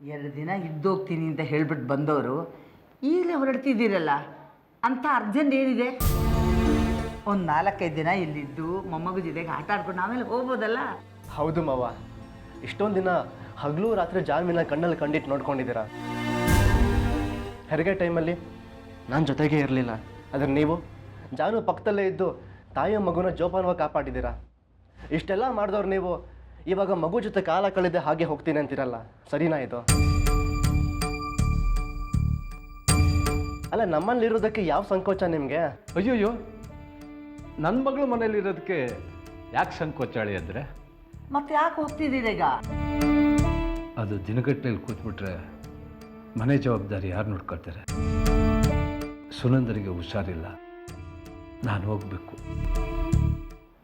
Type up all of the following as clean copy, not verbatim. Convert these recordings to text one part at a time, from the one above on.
2 ದಿನ ಇದ್ದೋಗ್ತೀನಿ ಅಂತ ಹೇಳ್ಬಿಟ್ಟು ಬಂದವರು ಈಗಲೇ ಹೊರಡ್ತಿದ್ದೀರಲ್ಲ, ಅಂತ ಅರ್ಜೆಂಟ್ ಏನಿದೆ? ಒಂದು 4-5 ದಿನ ಇಲ್ಲಿದ್ದು ಮೊಮ್ಮಗ ಜೊತೆಗೆ ಆಟ ಆಡ್ಕೊಂಡು ಆಮೇಲೆ ಹೋಗ್ಬೋದಲ್ಲ? ಹೌದು ಮಾವ, ಇಷ್ಟೊಂದು ದಿನ ಹಗಲು ರಾತ್ರಿ ಜಾನ್ವಿನ ಕಣ್ಣಲ್ಲಿ ಕಂಡಿಟ್ಟು ನೋಡ್ಕೊಂಡಿದ್ದೀರಾ. ಹೆರಿಗೆ ಟೈಮಲ್ಲಿ ನಾನು ಜೊತೆಗೇ ಇರಲಿಲ್ಲ, ಆದರೆ ನೀವು ಜಾನು ಪಕ್ಕದಲ್ಲೇ ಇದ್ದು ತಾಯಿಯ ಮಗುನ ಜೋಪಾನವಾಗಿ ಕಾಪಾಡಿದ್ದೀರಾ. ಇಷ್ಟೆಲ್ಲ ಮಾಡಿದವ್ರು ನೀವು ಇವಾಗ ಮಗು ಜೊತೆ ಕಾಲ ಕಳೆದೆ ಹಾಗೆ ಹೋಗ್ತೀನಿ ಅಂತೀರಲ್ಲ, ಸರಿನಾ ಇದು? ಅಲ್ಲ, ನಮ್ಮಲ್ಲಿರೋದಕ್ಕೆ ಯಾವ ಸಂಕೋಚ ನಿಮಗೆ? ಅಯ್ಯೋಯ್ಯೋ, ನನ್ನ ಮಗಳು ಮನೇಲಿರೋದಕ್ಕೆ ಯಾಕೆ ಸಂಕೋಚಾಳಿ ಅಂದರೆ? ಮತ್ತೆ ಯಾಕೆ ಹೋಗ್ತಿದ್ದೀರೀಗ? ಅದು ದಿನಗಟ್ಟಲೆಯಲ್ಲಿ ಕೂತ್ಬಿಟ್ರೆ ಮನೆ ಜವಾಬ್ದಾರಿ ಯಾರು ನೋಡ್ಕೊಳ್ತಾರೆ? ಸುನಂದರಿಗೆ ಹುಷಾರಿಲ್ಲ, ನಾನು ಹೋಗಬೇಕು.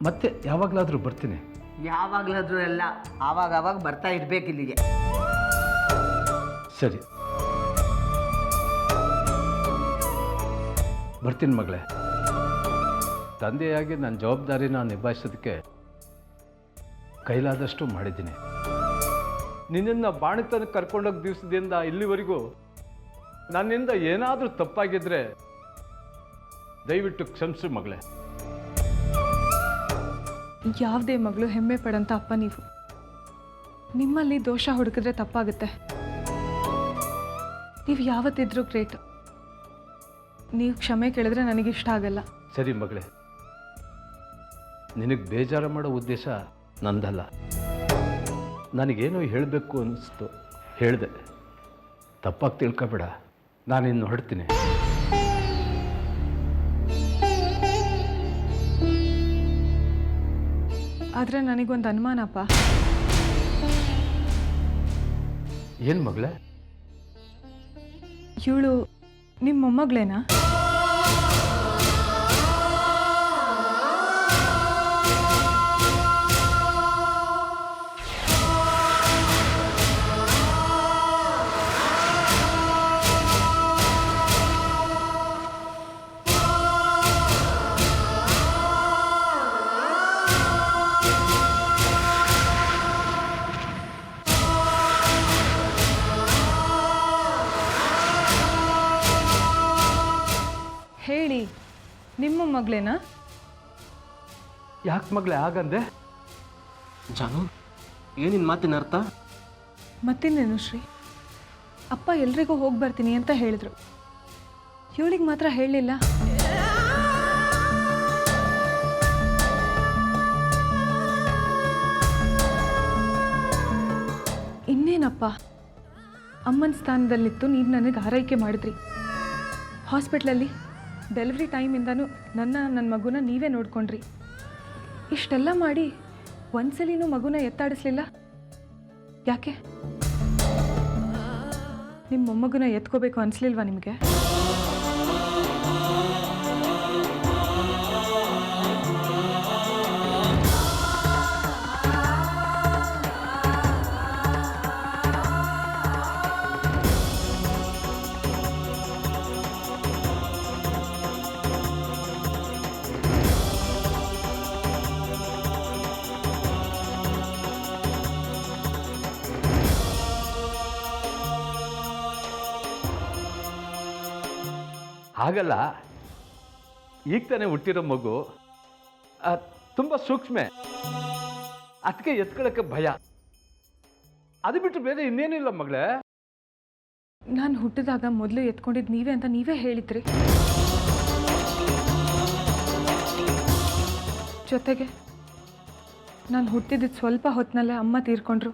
ಮತ್ತೆ ಯಾವಾಗಲಾದರೂ ಬರ್ತೀನಿ. ಯಾವಾಗಲಾದ್ರೂ ಎಲ್ಲ ಆವಾಗ ಬರ್ತಾ ಇರ್ಬೇಕು ಇಲ್ಲಿಗೆ. ಸರಿ, ಬರ್ತೀನಿ ಮಗಳೇ. ತಂದೆಯಾಗಿ ನನ್ನ ಜವಾಬ್ದಾರಿನ ನಿಭಾಯಿಸೋದಕ್ಕೆ ಕೈಲಾದಷ್ಟು ಮಾಡಿದ್ದೀನಿ. ನಿನ್ನನ್ನು ಬಾಣತನಕ್ಕೆ ಕರ್ಕೊಂಡೋಗಿ ದಿವಸದಿಂದ ಇಲ್ಲಿವರೆಗೂ ನನ್ನಿಂದ ಏನಾದರೂ ತಪ್ಪಾಗಿದ್ದರೆ ದಯವಿಟ್ಟು ಕ್ಷಮಿಸು ಮಗಳೇ. ಯಾವುದೇ ಮಗಳು ಹೆಮ್ಮೆ ಪಡಂತ ಅಪ್ಪ ನೀವು. ನಿಮ್ಮಲ್ಲಿ ದೋಷ ಹುಡುಕಿದ್ರೆ ತಪ್ಪಾಗುತ್ತೆ. ನೀವು ಯಾವತ್ತಿದ್ರೂ ಗ್ರೇಟ್. ನೀವು ಕ್ಷಮೆ ಕೇಳಿದ್ರೆ ನನಗಿಷ್ಟ ಆಗಲ್ಲ. ಸರಿ ಮಗಳೇ, ನಿನಗೆ ಬೇಜಾರು ಮಾಡೋ ಉದ್ದೇಶ ನಂದಲ್ಲ. ನನಗೇನೋ ಹೇಳಬೇಕು ಅನ್ನಿಸ್ತು, ಹೇಳಿದೆ. ತಪ್ಪಾಗಿ ತಿಳ್ಕೊಬೇಡ. ನಾನಿನ್ನು ಹೊರಡ್ತೀನಿ. ಆದರೆ ನನಗೊಂದು ಅನುಮಾನಪ್ಪ. ಏನು ಮಗಳೇ? ಇವಳು ನಿಮ್ಮ ಮೊಮ್ಮಗಳೇನಾ? ಹೇಳಿ, ನಿಮ್ಮ ಮಗಳೇನಾ? ಯಾಕೆ ಮಗಳೇ ಹಾಗಂದೆ? ಜಾನು, ಏನಿನ್ ಮಾತಿನ ಅರ್ಥ? ಮತ್ತಿನ್ನೇನು ಶ್ರೀ, ಅಪ್ಪ ಎಲ್ರಿಗೂ ಹೋಗಿ ಬರ್ತೀನಿ ಅಂತ ಹೇಳಿದ್ರು. ಇವಳಿಗೆ ಮಾತ್ರ ಹೇಳಲಿಲ್ಲ. ಇನ್ನೇನಪ್ಪ, ಅಮ್ಮನ ಸ್ಥಾನದಲ್ಲಿತ್ತು ನೀವು ನನಗೆ ಆರೈಕೆ ಮಾಡಿದ್ರಿ. ಹಾಸ್ಪಿಟ್ಲಲ್ಲಿ ಡೆಲಿವರಿ ಟೈಮಿಂದನೂ ನನ್ನ ಮಗುನ ನೀವೇ ನೋಡ್ಕೊಂಡ್ರಿ. ಇಷ್ಟೆಲ್ಲ ಮಾಡಿ ಒಂದ್ಸಲಿನೂ ಮಗುನ ಎತ್ತಾಡಿಸ್ಲಿಲ್ಲ. ಯಾಕೆ? ನಿಮ್ಮ ಮೊಮ್ಮಗುನ ಎತ್ಕೋಬೇಕು ಅನಿಸ್ಲಿಲ್ವಾ ನಿಮಗೆ? ಹಾಗಲ್ಲ, ಈಗ ತಾನೇ ಹುಟ್ಟಿರೋ ಮಗು ತುಂಬ ಸೂಕ್ಷ್ಮೆ, ಅದಕ್ಕೆ ಎತ್ಕೊಳ್ಳೋಕ್ಕೆ ಭಯ. ಅದು ಬಿಟ್ಟು ಬೇರೆ ಇನ್ನೇನು ಇಲ್ಲ ಮಗಳೇ. ನಾನು ಹುಟ್ಟಿದಾಗ ಮೊದಲು ಎತ್ಕೊಂಡಿದ್ದು ನೀವೇ ಅಂತ ನೀವೇ ಹೇಳಿದ್ರಿ. ಜೊತೆಗೆ ನಾನು ಹುಟ್ಟಿದ್ದು ಸ್ವಲ್ಪ ಹೊತ್ತಿನಲ್ಲೇ ಅಮ್ಮ ತೀರ್ಕೊಂಡ್ರು.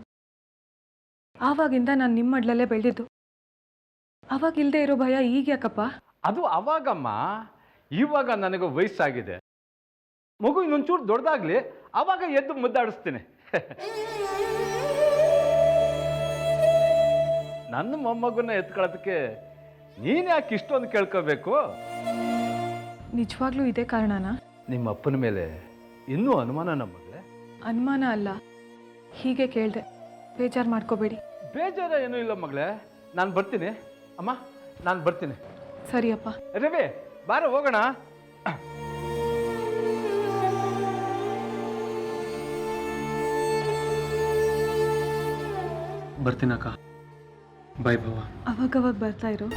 ಆವಾಗಿಂದ ನಾನು ನಿಮ್ಮ ಮಡ್ಲಲ್ಲೇ ಬೆಳೆದಿದ್ದು. ಅವಾಗಿಲ್ಲದೆ ಇರೋ ಭಯ ಈಗ ಯಾಕಪ್ಪ? ಅದು ಅವಾಗಮ್ಮ. ಇವಾಗ ನನಗೆ ವಯಸ್ಸಾಗಿದೆ. ಮಗು ಇನ್ನೊಂಚೂರು ದೊಡ್ಡದಾಗ್ಲಿ, ಆವಾಗ ಎದ್ದು ಮುದ್ದಾಡಿಸ್ತೀನಿ. ನನ್ನ ಮೊಮ್ಮಗನ್ನ ಎತ್ಕೊಳ್ಳೋದಕ್ಕೆ ನೀನು ಯಾಕೆ ಇಷ್ಟೊಂದು ಕೇಳ್ಕೋಬೇಕು? ನಿಜವಾಗ್ಲೂ ಇದೇ ಕಾರಣನಾ? ನಿಮ್ಮ ಅಪ್ಪನ ಮೇಲೆ ಇನ್ನೂ ಅನುಮಾನ ನಮ್ಮಗಳೇ? ಅನುಮಾನ ಅಲ್ಲ, ಹೀಗೆ ಕೇಳಿದೆ. ಬೇಜಾರು ಮಾಡ್ಕೋಬೇಡಿ. ಬೇಜಾರ ಏನೂ ಇಲ್ಲ ಮಗಳೇ. ನಾನು ಬರ್ತೀನಿ ಅಮ್ಮ, ನಾನು ಬರ್ತೀನಿ. ಸರಿಯಪ್ಪ. ರವಿ, ಬಾರ ಹೋಗೋಣ. ಬರ್ತೀನಕ್ಕ. ಬಾಯ್ ಭವ. ಅವಾಗವಾಗ ಬರ್ತಾ ಇರು.